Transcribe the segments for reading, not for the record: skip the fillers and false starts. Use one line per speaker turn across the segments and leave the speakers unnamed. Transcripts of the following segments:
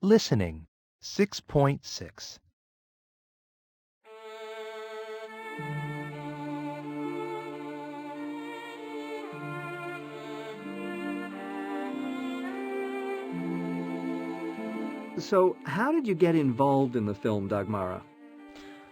Listening 6.6.
So, how did you get involved in the film, Dagmara?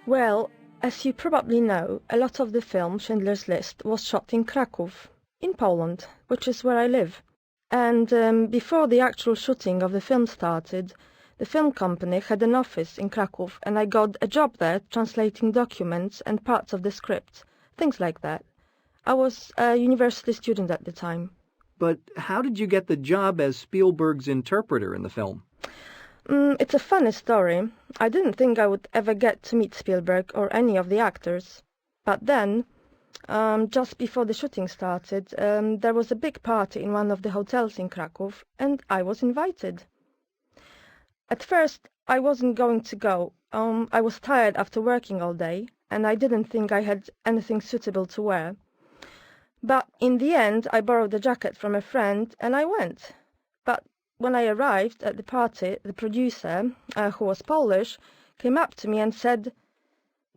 Well, as you probably know, a lot of the film Schindler's List was shot in Kraków, in Poland, which is where I live. And before the actual shooting of the film started, the film company had an office in Kraków, and I got a job there translating documents and parts of the script, things like that. I was a university student at the time.
But how did you get the job as Spielberg's interpreter in the film?
It's a funny story. I didn't think I would ever get to meet Spielberg or any of the actors. But then, just before the shooting started, there was a big party in one of the hotels in Kraków, and I was invited. At first, I wasn't going to go. I was tired after working all day, and I didn't think I had anything suitable to wear. But in the end, I borrowed a jacket from a friend, and I went. But when I arrived at the party, the producer, who was Polish, came up to me and said,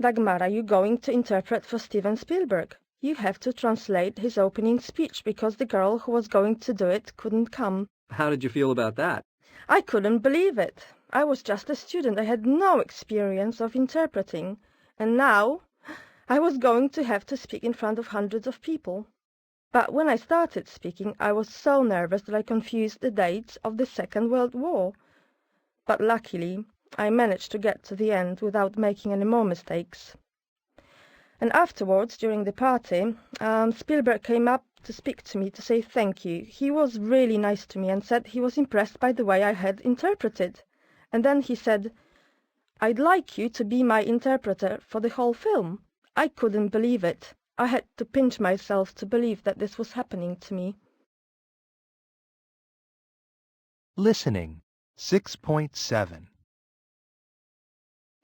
"Dagmara, you're going to interpret for Steven Spielberg. You have to translate his opening speech because the girl who was going to do it couldn't come."
How did you feel about that?
I couldn't believe it. I was just a student. I had no experience of interpreting. And now I was going to have to speak in front of hundreds of people. But when I started speaking, I was so nervous that I confused the dates of the Second World War. But luckily, I managed to get to the end without making any more mistakes. And afterwards, during the party, Spielberg came up to speak to me to say thank you. He was really nice to me and said he was impressed by the way I had interpreted. And then he said, "I'd like you to be my interpreter for the whole film." I couldn't believe it. I had to pinch myself to believe that this was happening to me.
Listening 6.7.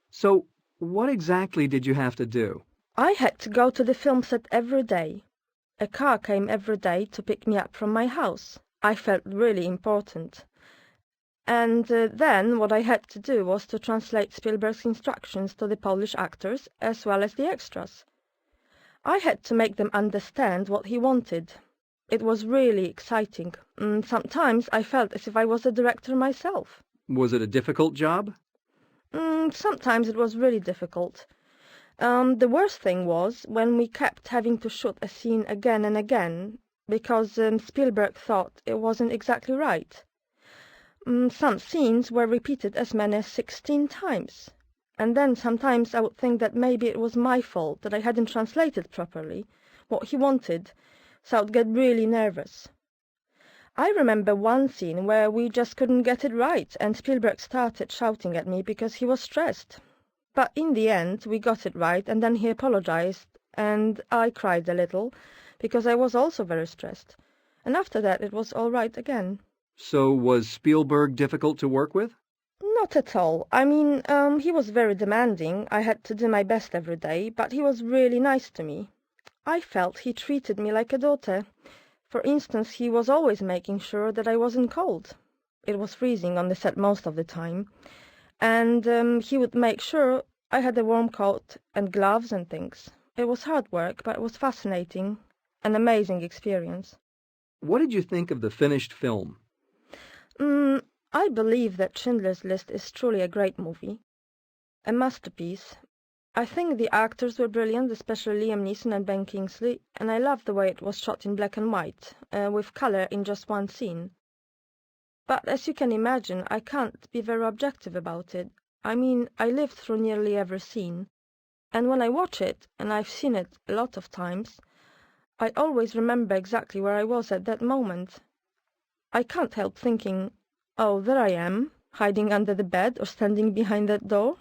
So, what exactly did you have to do?
I had to go to the film set every day. A car came every day to pick me up from my house. I felt really important. And then what I had to do was to translate Spielberg's instructions to the Polish actors as well as the extras. I had to make them understand what he wanted. It was really exciting. Sometimes I felt as if I was a director myself.
Was it a difficult job?
Sometimes it was really difficult. The worst thing was when we kept having to shoot a scene again and again because Spielberg thought it wasn't exactly right. Some scenes were repeated as many as 16 times. And then sometimes I would think that maybe it was my fault that I hadn't translated properly what he wanted, so I would get really nervous. I remember one scene where we just couldn't get it right, and Spielberg started shouting at me because he was stressed. But in the end, we got it right, and then he apologized, and I cried a little, because I was also very stressed. And after that, it was all right again.
So, was Spielberg difficult to work with?
Not at all. I mean, he was very demanding. I had to do my best every day, but he was really nice to me. I felt he treated me like a daughter. For instance, he was always making sure that I wasn't cold. It was freezing on the set most of the time. And he would make sure I had a warm coat and gloves and things. It was hard work, but it was fascinating. An amazing experience.
What did you think of the finished film?
I believe that Schindler's List is truly a great movie. A masterpiece. I think the actors were brilliant, especially Liam Neeson and Ben Kingsley, and I love the way it was shot in black and white, with color in just one scene. But as you can imagine, I can't be very objective about it. I mean, I lived through nearly every scene. And when I watch it, and I've seen it a lot of times, I always remember exactly where I was at that moment. I can't help thinking, "Oh, there I am, hiding under the bed or standing behind that door."